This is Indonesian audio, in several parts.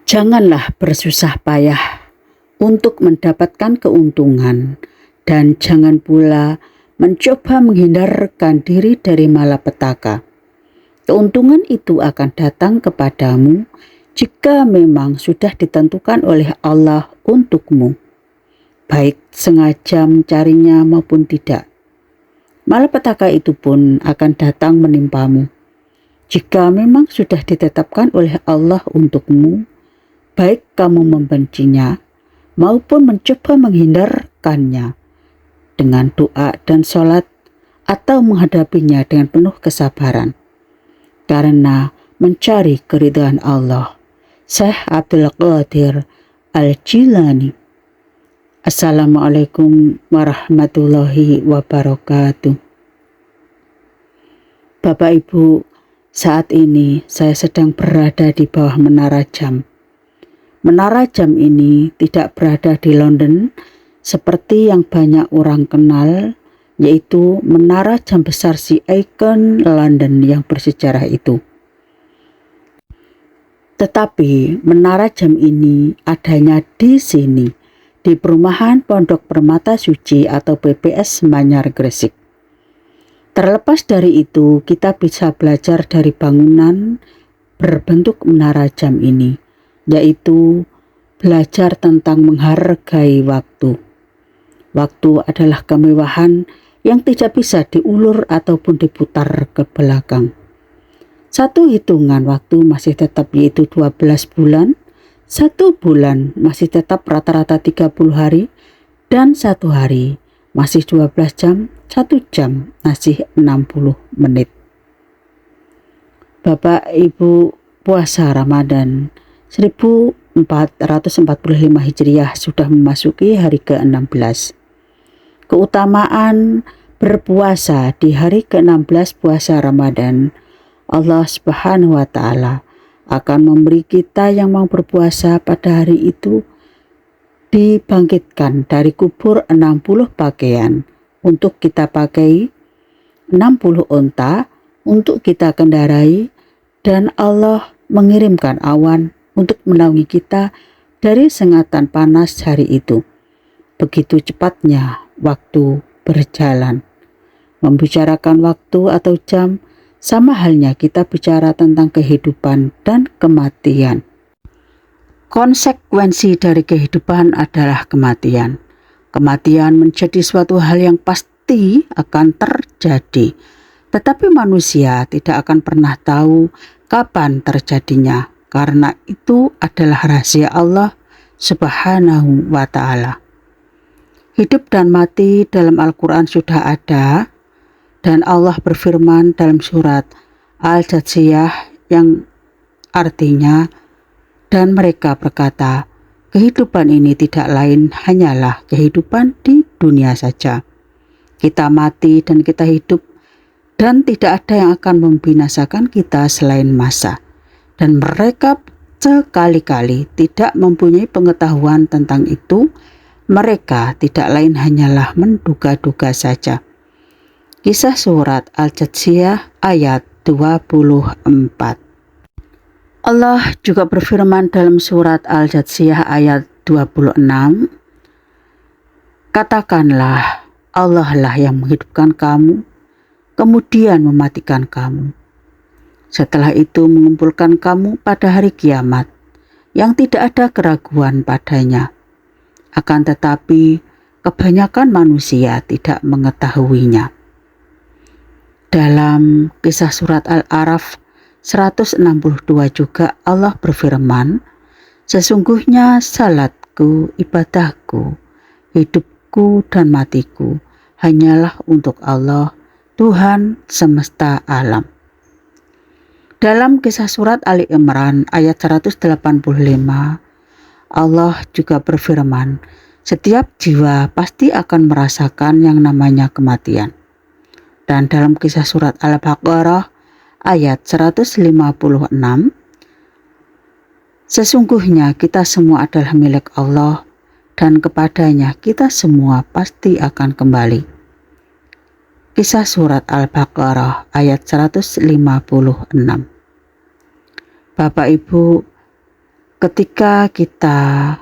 Janganlah bersusah payah untuk mendapatkan keuntungan, dan jangan pula mencoba menghindarkan diri dari malapetaka. Keuntungan itu akan datang kepadamu jika memang sudah ditentukan oleh Allah untukmu, baik sengaja mencarinya maupun tidak. Malapetaka itu pun akan datang menimpamu jika memang sudah ditetapkan oleh Allah untukmu, baik kamu membencinya maupun mencoba menghindarkannya dengan doa dan sholat, atau menghadapinya dengan penuh kesabaran karena mencari keridhaan Allah. Syekh Abdul Qadir Al-Jilani. Assalamualaikum warahmatullahi wabarakatuh. Bapak Ibu, saat ini saya sedang berada di bawah menara jam. Menara jam ini tidak berada di London seperti yang banyak orang kenal, yaitu menara jam besar si ikon London yang bersejarah itu. Tetapi menara jam ini adanya di sini, di perumahan Pondok Permata Suci atau PPS Manyar Gresik. Terlepas dari itu, kita bisa belajar dari bangunan berbentuk menara jam ini, yaitu belajar tentang menghargai waktu. Waktu adalah kemewahan yang tidak bisa diulur ataupun diputar ke belakang. Satu hitungan waktu masih tetap, yaitu 12 bulan, satu bulan masih tetap rata-rata 30 hari, dan satu hari masih 12 jam, satu jam masih 60 menit. Bapak Ibu, puasa Ramadan 1445 Hijriah sudah memasuki hari ke-16. Keutamaan berpuasa di hari ke-16 puasa Ramadan, Allah Subhanahu wa Ta'ala akan memberi kita yang mau berpuasa pada hari itu dibangkitkan dari kubur 60 pakaian untuk kita pakai, 60 onta untuk kita kendarai, dan Allah mengirimkan awan untuk menaungi kita dari sengatan panas hari itu. Begitu cepatnya waktu berjalan. Membicarakan waktu atau jam sama halnya kita bicara tentang kehidupan dan kematian. Konsekuensi dari kehidupan adalah kematian. Kematian menjadi suatu hal yang pasti akan terjadi, tetapi manusia tidak akan pernah tahu kapan terjadinya, karena itu adalah rahasia Allah Subhanahu wa Ta'ala. Hidup dan mati dalam Al-Quran sudah ada, dan Allah berfirman dalam surat Al-Jathiyah yang artinya, dan mereka berkata, kehidupan ini tidak lain hanyalah kehidupan di dunia saja. Kita mati dan kita hidup, dan tidak ada yang akan membinasakan kita selain masa. Dan mereka sekali-kali tidak mempunyai pengetahuan tentang itu. Mereka tidak lain hanyalah menduga-duga saja. Kisah surat Al-Jathiyah ayat 24. Allah juga berfirman dalam surat Al-Jathiyah ayat 26, katakanlah, Allah lah yang menghidupkan kamu, kemudian mematikan kamu. Setelah itu mengumpulkan kamu pada hari kiamat, yang tidak ada keraguan padanya. Akan tetapi, kebanyakan manusia tidak mengetahuinya. Dalam kisah surat Al-A'raf 162 juga Allah berfirman, sesungguhnya salatku, ibadahku, hidupku dan matiku hanyalah untuk Allah, Tuhan semesta alam. Dalam kisah surat Ali Imran ayat 185, Allah juga berfirman, setiap jiwa pasti akan merasakan yang namanya kematian. Dan dalam kisah surat Al-Baqarah ayat 156, sesungguhnya kita semua adalah milik Allah dan kepadanya kita semua pasti akan kembali. Kisah surat Al-Baqarah ayat 156. Bapak Ibu, Ketika kita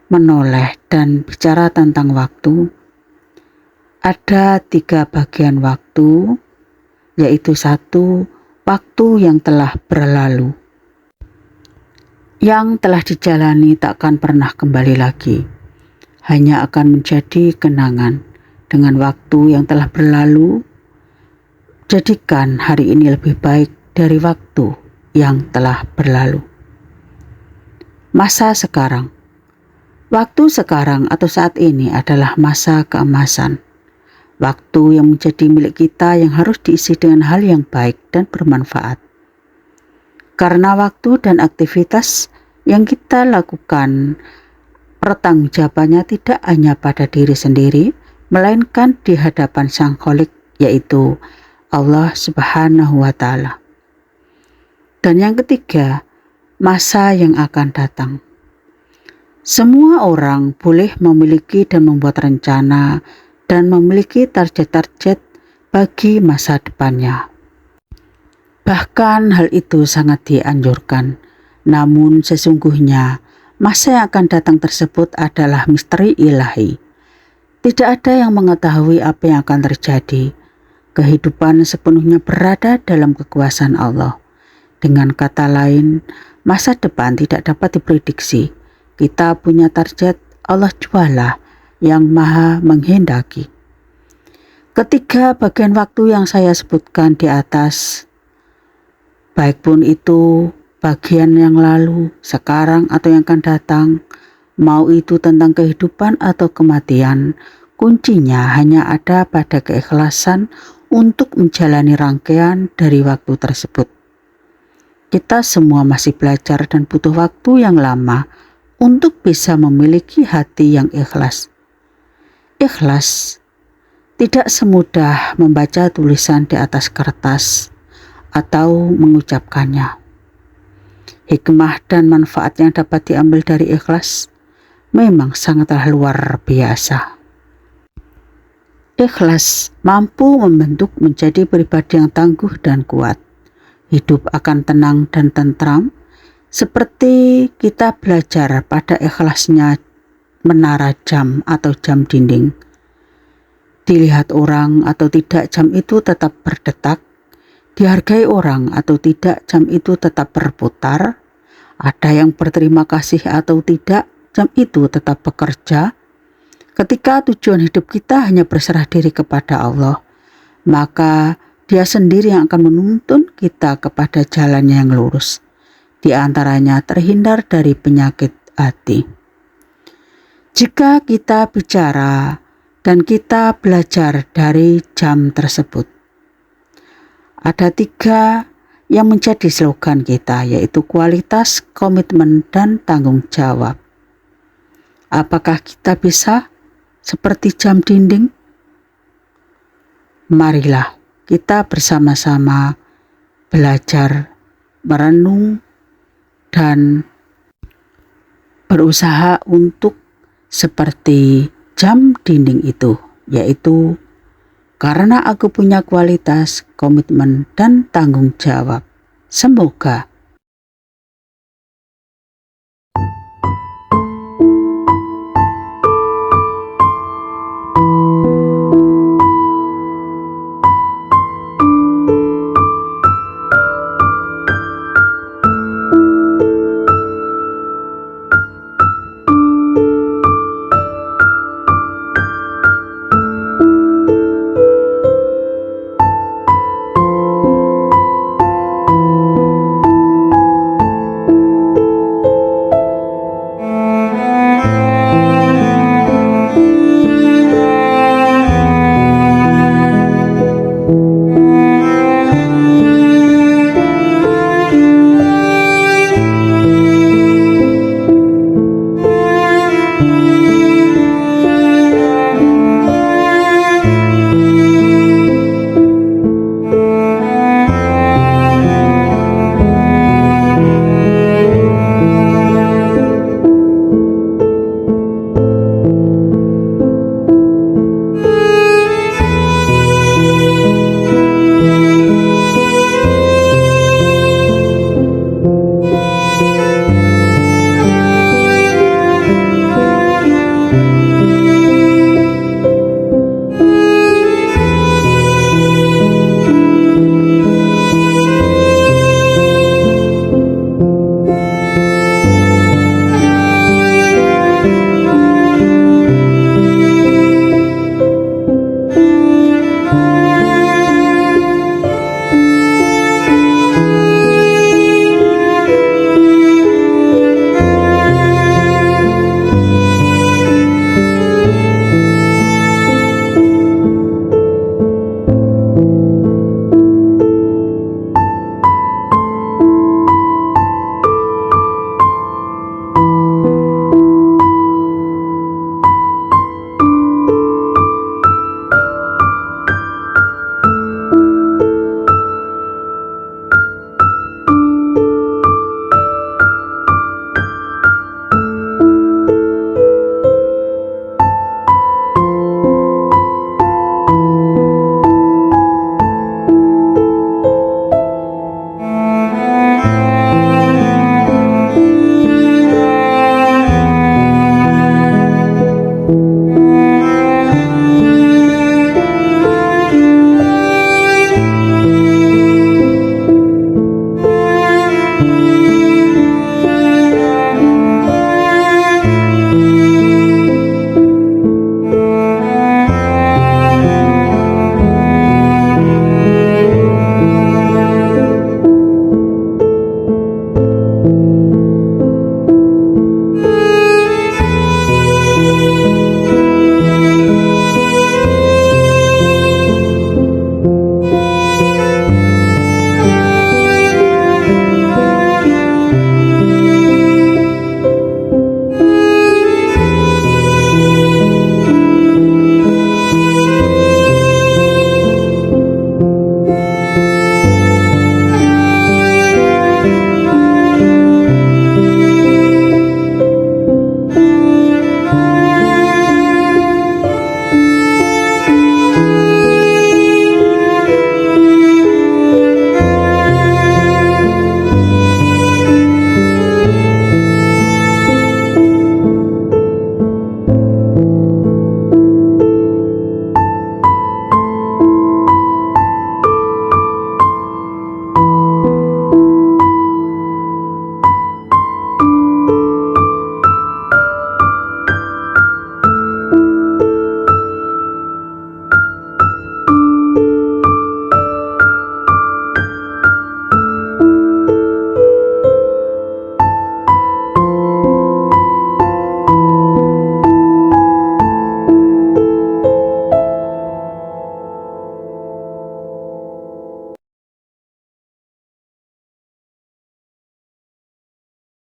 menoleh dan bicara tentang waktu, ada 3 bagian waktu, yaitu 1, waktu yang telah berlalu. Yang telah dijalani takkan pernah kembali lagi, hanya akan menjadi kenangan. Dengan waktu yang telah berlalu, jadikan hari ini lebih baik dari waktu yang telah berlalu. Masa sekarang. Waktu sekarang atau saat ini adalah masa keemasan. Waktu yang menjadi milik kita yang harus diisi dengan hal yang baik dan bermanfaat. Karena waktu dan aktivitas yang kita lakukan, pertanggungjawabannya tidak hanya pada diri sendiri, melainkan di hadapan Sang Khalik, yaitu Allah Subhanahu wa Ta'ala. Dan yang ketiga, masa yang akan datang. Semua orang boleh memiliki dan membuat rencana dan memiliki target-target bagi masa depannya. Bahkan hal itu sangat dianjurkan. Namun sesungguhnya masa yang akan datang tersebut adalah misteri ilahi. Tidak ada yang mengetahui apa yang akan terjadi. Kehidupan sepenuhnya berada dalam kekuasaan Allah. Dengan kata lain, masa depan tidak dapat diprediksi. Kita punya target, Allah jualah yang maha menghendaki. Ketiga bagian waktu yang saya sebutkan di atas, baik pun itu bagian yang lalu, sekarang atau yang akan datang, mau itu tentang kehidupan atau kematian, kuncinya hanya ada pada keikhlasan untuk menjalani rangkaian dari waktu tersebut. Kita semua masih belajar dan butuh waktu yang lama untuk bisa memiliki hati yang ikhlas. Ikhlas tidak semudah membaca tulisan di atas kertas atau mengucapkannya. Hikmah dan manfaat yang dapat diambil dari ikhlas memang sangatlah luar biasa. Ikhlas mampu membentuk menjadi pribadi yang tangguh dan kuat. Hidup akan tenang dan tentram, seperti kita belajar pada ikhlasnya menara jam atau jam dinding. Dilihat orang atau tidak, jam itu tetap berdetak. Dihargai orang atau tidak, jam itu tetap berputar. Ada yang berterima kasih atau tidak, jam itu tetap bekerja. Ketika tujuan hidup kita hanya berserah diri kepada Allah, maka Dia sendiri yang akan menuntun kita kepada jalannya yang lurus. Di antaranya terhindar dari penyakit hati. Jika kita bicara dan kita belajar dari jam tersebut, ada 3 yang menjadi slogan kita, yaitu kualitas, komitmen, dan tanggung jawab. Apakah kita bisa seperti jam dinding? Marilah kita bersama-sama belajar, merenung, dan berusaha untuk seperti jam dinding itu, yaitu karena aku punya kualitas, komitmen, dan tanggung jawab. Semoga